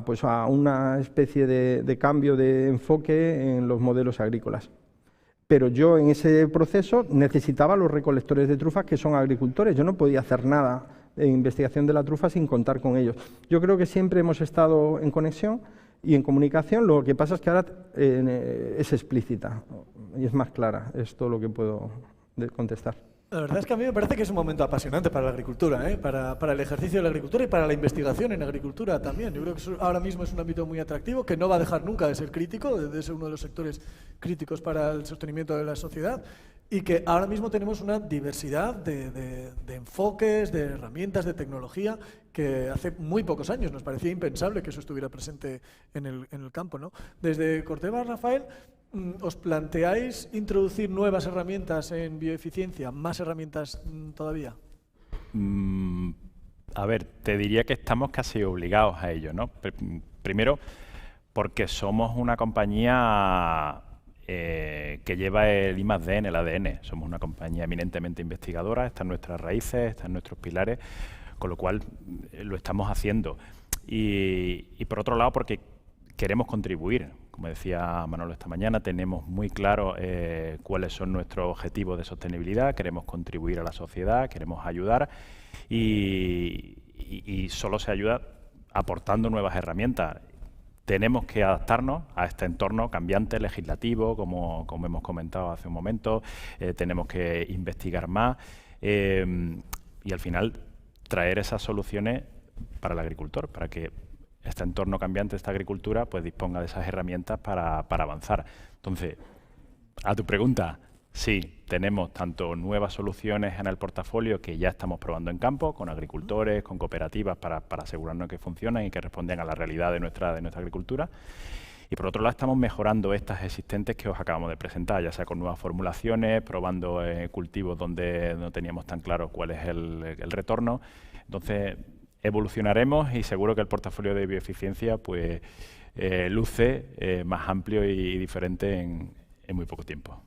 pues a una especie de cambio de enfoque en los modelos agrícolas. Pero yo en ese proceso necesitaba los recolectores de trufas que son agricultores. Yo no podía hacer nada en investigación de la trufa sin contar con ellos. Yo creo que siempre hemos estado en conexión y en comunicación. Lo que pasa es que ahora es explícita y es más clara. Es todo lo que puedo contestar. La verdad es que a mí me parece que es un momento apasionante para la agricultura, para el ejercicio de la agricultura y para la investigación en agricultura también. Yo creo que ahora mismo es un ámbito muy atractivo, que no va a dejar nunca de ser crítico, de ser uno de los sectores críticos para el sostenimiento de la sociedad, y que ahora mismo tenemos una diversidad de enfoques, de herramientas, de tecnología, que hace muy pocos años nos parecía impensable que eso estuviera presente en el campo, ¿no? Desde Corteva, Rafael, ¿os planteáis introducir nuevas herramientas en bioeficiencia, más herramientas todavía? A ver, te diría que estamos casi obligados a ello, ¿no? Primero, porque somos una compañía que lleva el I+D en el ADN. Somos una compañía eminentemente investigadora, están nuestras raíces, están nuestros pilares, con lo cual lo estamos haciendo. Y por otro lado, porque queremos contribuir. Como decía Manolo esta mañana, tenemos muy claro cuáles son nuestros objetivos de sostenibilidad, queremos contribuir a la sociedad, queremos ayudar y solo se ayuda aportando nuevas herramientas. Tenemos que adaptarnos a este entorno cambiante legislativo, como hemos comentado hace un momento, tenemos que investigar más y al final traer esas soluciones para el agricultor, para que este entorno cambiante, esta agricultura, pues disponga de esas herramientas para avanzar. Entonces, a tu pregunta, sí, tenemos tanto nuevas soluciones en el portafolio que ya estamos probando en campo, con agricultores, con cooperativas, para asegurarnos que funcionan y que responden a la realidad de nuestra agricultura. Y por otro lado, estamos mejorando estas existentes que os acabamos de presentar, ya sea con nuevas formulaciones, probando cultivos donde no teníamos tan claro cuál es el retorno. Entonces, evolucionaremos y seguro que el portafolio de bioeficiencia pues, luce más amplio y diferente en muy poco tiempo.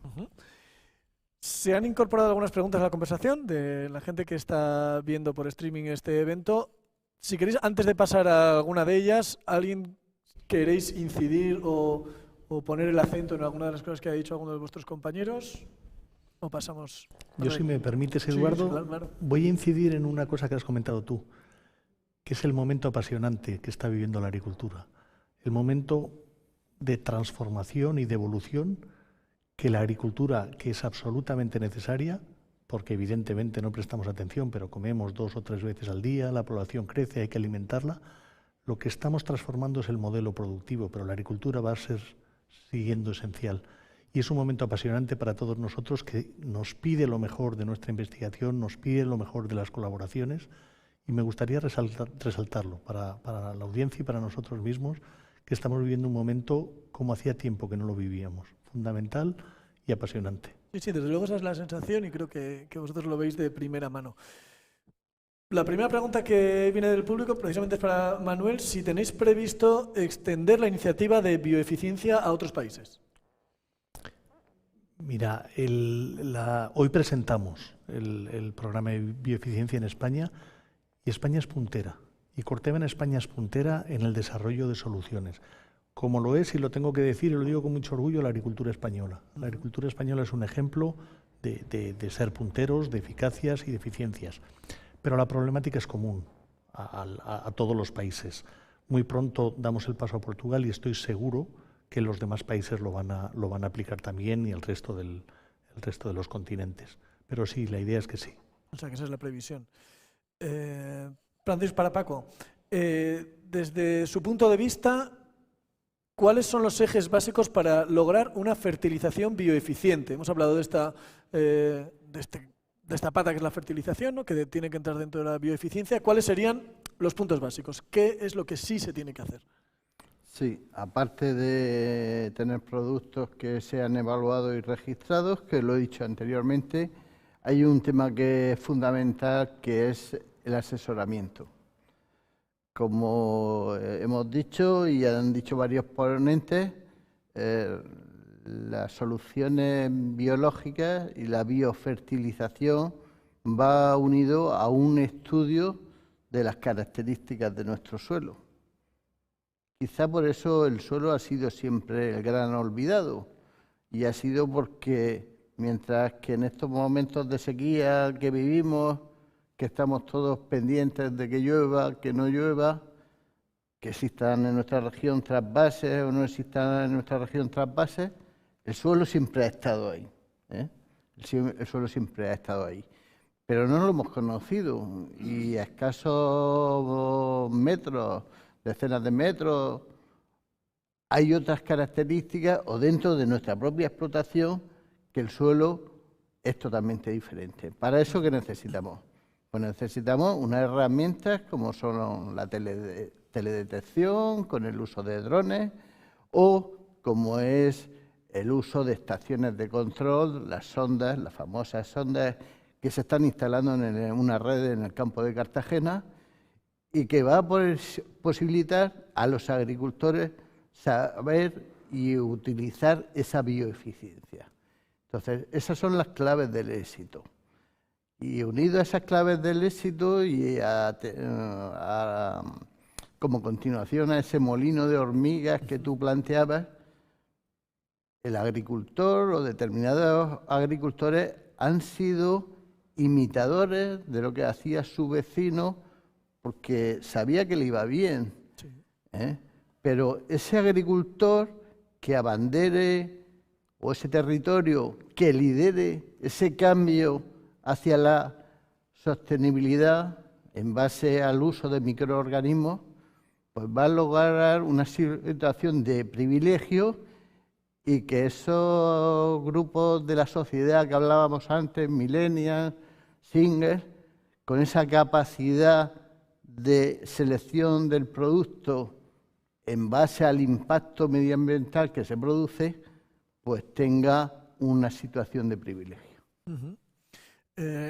Se han incorporado algunas preguntas a la conversación de la gente que está viendo por streaming este evento. Si queréis, antes de pasar a alguna de ellas, ¿alguien queréis incidir o poner el acento en alguna de las cosas que ha dicho alguno de vuestros compañeros? ¿O pasamos? Yo, si me permites, Eduardo, sí, claro. Voy a incidir en una cosa que has comentado tú, que es el momento apasionante que está viviendo la agricultura, el momento de transformación y de evolución que la agricultura, que es absolutamente necesaria, porque evidentemente no prestamos atención, pero comemos 2 o 3 veces al día, la población crece, hay que alimentarla, lo que estamos transformando es el modelo productivo, pero la agricultura va a ser siguiendo esencial. Y es un momento apasionante para todos nosotros que nos pide lo mejor de nuestra investigación, nos pide lo mejor de las colaboraciones, y me gustaría resaltarlo para la audiencia y para nosotros mismos, que estamos viviendo un momento como hacía tiempo que no lo vivíamos, fundamental y apasionante. Sí, desde luego esa es la sensación y creo que vosotros lo veis de primera mano. La primera pregunta que viene del público precisamente es para Manuel, si tenéis previsto extender la iniciativa de bioeficiencia a otros países. Mira, hoy presentamos el programa de bioeficiencia en España, y España es puntera, y Corteva en España es puntera en el desarrollo de soluciones, como lo es, y lo tengo que decir, y lo digo con mucho orgullo, la agricultura española. La agricultura española es un ejemplo de ser punteros, de eficacias y de eficiencias, pero la problemática es común a todos los países. Muy pronto damos el paso a Portugal y estoy seguro que los demás países lo van a aplicar también, y el resto de los continentes. Pero sí, la idea es que sí. O sea, que esa es la previsión. Francis, para Paco, desde su punto de vista, ¿cuáles son los ejes básicos para lograr una fertilización bioeficiente? Hemos hablado de esta pata que es la fertilización, ¿no?, que tiene que entrar dentro de la bioeficiencia. ¿Cuáles serían los puntos básicos? ¿Qué es lo que sí se tiene que hacer? Sí, aparte de tener productos que sean evaluados y registrados, que lo he dicho anteriormente, hay un tema que es fundamental, que es el asesoramiento. Como hemos dicho y han dicho varios ponentes, las soluciones biológicas y la biofertilización va unido a un estudio de las características de nuestro suelo. Quizá por eso el suelo ha sido siempre el gran olvidado, y ha sido porque mientras que en estos momentos de sequía que vivimos, que estamos todos pendientes de que llueva, que no llueva, que existan en nuestra región trasvases o no existan en nuestra región trasvases, el suelo siempre ha estado ahí, ¿eh? El suelo siempre ha estado ahí, pero no lo hemos conocido, y a escasos metros, decenas de metros, hay otras características, o dentro de nuestra propia explotación, que el suelo es totalmente diferente. ¿Para eso qué necesitamos? Pues necesitamos unas herramientas como son la teledetección, con el uso de drones, o como es el uso de estaciones de control, las sondas, las famosas sondas que se están instalando en una red en el campo de Cartagena, y que va a posibilitar a los agricultores saber y utilizar esa bioeficiencia. Entonces, esas son las claves del éxito. Y unido a esas claves del éxito y como continuación a ese molino de hormigas que tú planteabas, el agricultor o determinados agricultores han sido imitadores de lo que hacía su vecino porque sabía que le iba bien, ¿eh? Pero ese agricultor que abandere, o ese territorio que lidere ese cambio hacia la sostenibilidad en base al uso de microorganismos, pues va a lograr una situación de privilegio, y que esos grupos de la sociedad que hablábamos antes, millennials, singles, con esa capacidad de selección del producto en base al impacto medioambiental que se produce, pues tenga una situación de privilegio.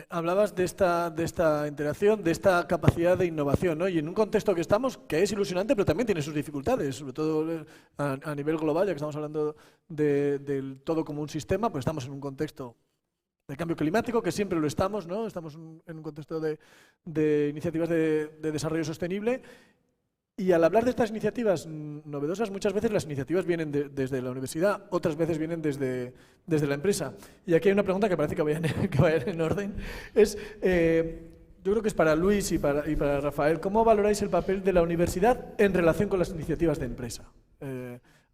Hablabas de esta interacción, de esta capacidad de innovación, ¿no? Y en un contexto que estamos, que es ilusionante, pero también tiene sus dificultades, sobre todo a nivel global, ya que estamos hablando del todo como un sistema, pues estamos en un contexto de cambio climático, que siempre lo estamos, ¿no? Estamos en un contexto de iniciativas de desarrollo sostenible. Y al hablar de estas iniciativas novedosas, muchas veces las iniciativas vienen desde la universidad, otras veces vienen desde la empresa. Y aquí hay una pregunta que parece que va a ir en orden. Yo creo que es para Luis y para Rafael. ¿Cómo valoráis el papel de la universidad en relación con las iniciativas de empresa?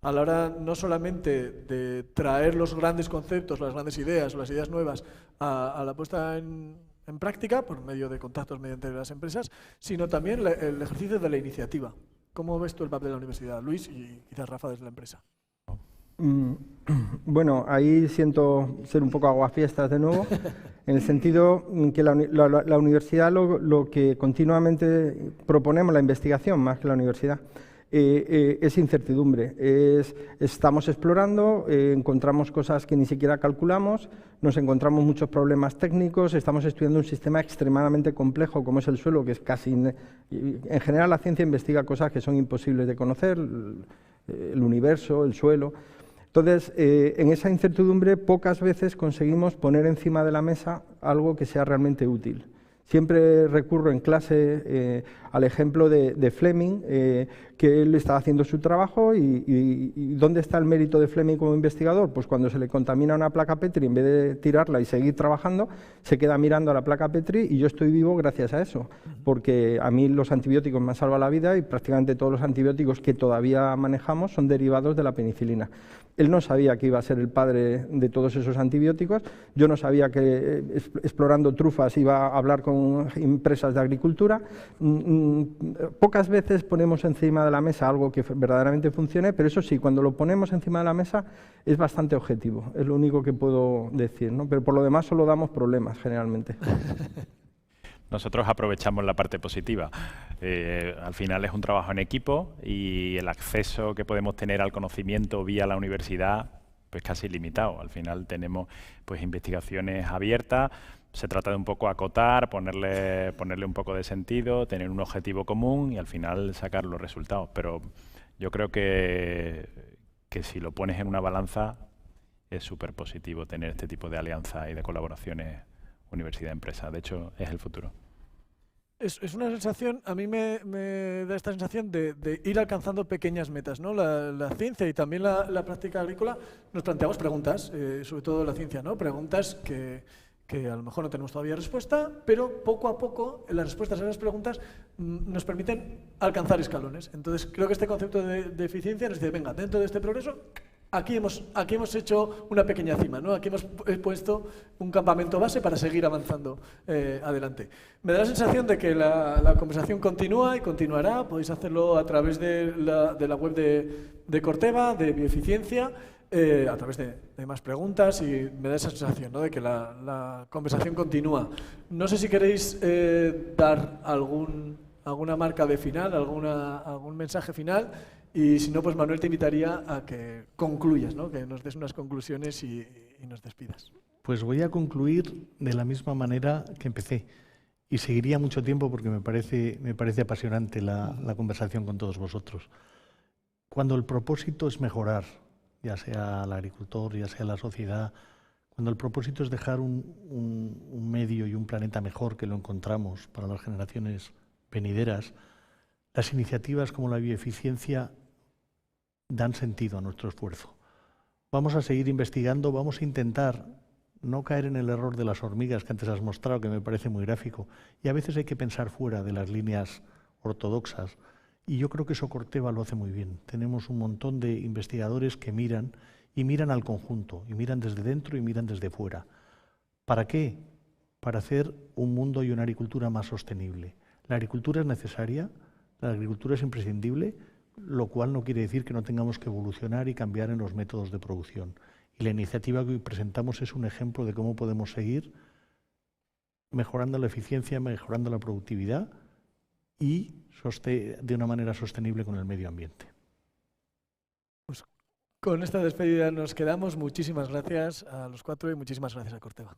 A la hora no solamente de traer los grandes conceptos, las grandes ideas o las ideas nuevas a la puesta en práctica, por medio de contactos mediante las empresas, sino también el ejercicio de la iniciativa. ¿Cómo ves tú el papel de la universidad, Luis, y quizás Rafa desde la empresa? Bueno, ahí siento ser un poco aguafiestas de nuevo, en el sentido que la universidad lo que continuamente proponemos, la investigación más que la universidad, es incertidumbre. Estamos explorando, encontramos cosas que ni siquiera calculamos, nos encontramos muchos problemas técnicos, estamos estudiando un sistema extremadamente complejo como es el suelo, que es casi... En general la ciencia investiga cosas que son imposibles de conocer, el universo, el suelo. Entonces, en esa incertidumbre pocas veces conseguimos poner encima de la mesa algo que sea realmente útil. Siempre recurro en clase al ejemplo de Fleming, que él estaba haciendo su trabajo y ¿dónde está el mérito de Fleming como investigador? Pues cuando se le contamina una placa Petri, en vez de tirarla y seguir trabajando, se queda mirando a la placa Petri, y yo estoy vivo gracias a eso, porque a mí los antibióticos me han salvado la vida y prácticamente todos los antibióticos que todavía manejamos son derivados de la penicilina. Él no sabía que iba a ser el padre de todos esos antibióticos, yo no sabía que explorando trufas iba a hablar con empresas de agricultura. Pocas veces ponemos encima de la mesa algo que verdaderamente funcione, pero eso sí, cuando lo ponemos encima de la mesa es bastante objetivo, es lo único que puedo decir, ¿no? Pero por lo demás solo damos problemas generalmente. Nosotros aprovechamos la parte positiva. Al final es un trabajo en equipo y el acceso que podemos tener al conocimiento vía la universidad pues casi ilimitado. Al final tenemos pues investigaciones abiertas, se trata de un poco acotar, ponerle un poco de sentido, tener un objetivo común y al final sacar los resultados. Pero yo creo que si lo pones en una balanza es súper positivo tener este tipo de alianzas y de colaboraciones universidad-empresa. De hecho, es el futuro. Es una sensación, a mí me da esta sensación de ir alcanzando pequeñas metas, ¿no? La ciencia y también la práctica agrícola, nos planteamos preguntas, sobre todo la ciencia, ¿no? Preguntas que a lo mejor no tenemos todavía respuesta, pero poco a poco las respuestas a esas preguntas nos permiten alcanzar escalones. Entonces creo que este concepto de eficiencia nos dice, venga, dentro de este progreso, aquí hemos hecho una pequeña cima, ¿no? Aquí hemos puesto un campamento base para seguir avanzando adelante. Me da la sensación de que la conversación continúa y continuará. Podéis hacerlo a través de la web de Corteva, de Bioeficiencia, a través de más preguntas, y me da esa sensación, ¿no? De que la conversación continúa. No sé si queréis dar alguna marca de final, algún mensaje final. Y si no, pues Manuel, te invitaría a que concluyas, ¿no? Que nos des unas conclusiones y nos despidas. Pues voy a concluir de la misma manera que empecé. Y seguiría mucho tiempo porque me parece apasionante la conversación con todos vosotros. Cuando el propósito es mejorar, ya sea el agricultor, ya sea la sociedad, cuando el propósito es dejar un medio y un planeta mejor que lo encontramos para las generaciones venideras, las iniciativas como la bioeficiencia dan sentido a nuestro esfuerzo. Vamos a seguir investigando, vamos a intentar no caer en el error de las hormigas que antes has mostrado, que me parece muy gráfico, y a veces hay que pensar fuera de las líneas ortodoxas, y yo creo que eso Corteva lo hace muy bien. Tenemos un montón de investigadores que miran al conjunto, y miran desde dentro y miran desde fuera. ¿Para qué? Para hacer un mundo y una agricultura más sostenible. La agricultura es necesaria, la agricultura es imprescindible, lo cual no quiere decir que no tengamos que evolucionar y cambiar en los métodos de producción. Y la iniciativa que hoy presentamos es un ejemplo de cómo podemos seguir mejorando la eficiencia, mejorando la productividad y de una manera sostenible con el medio ambiente. Pues con esta despedida nos quedamos. Muchísimas gracias a los cuatro y muchísimas gracias a Corteva.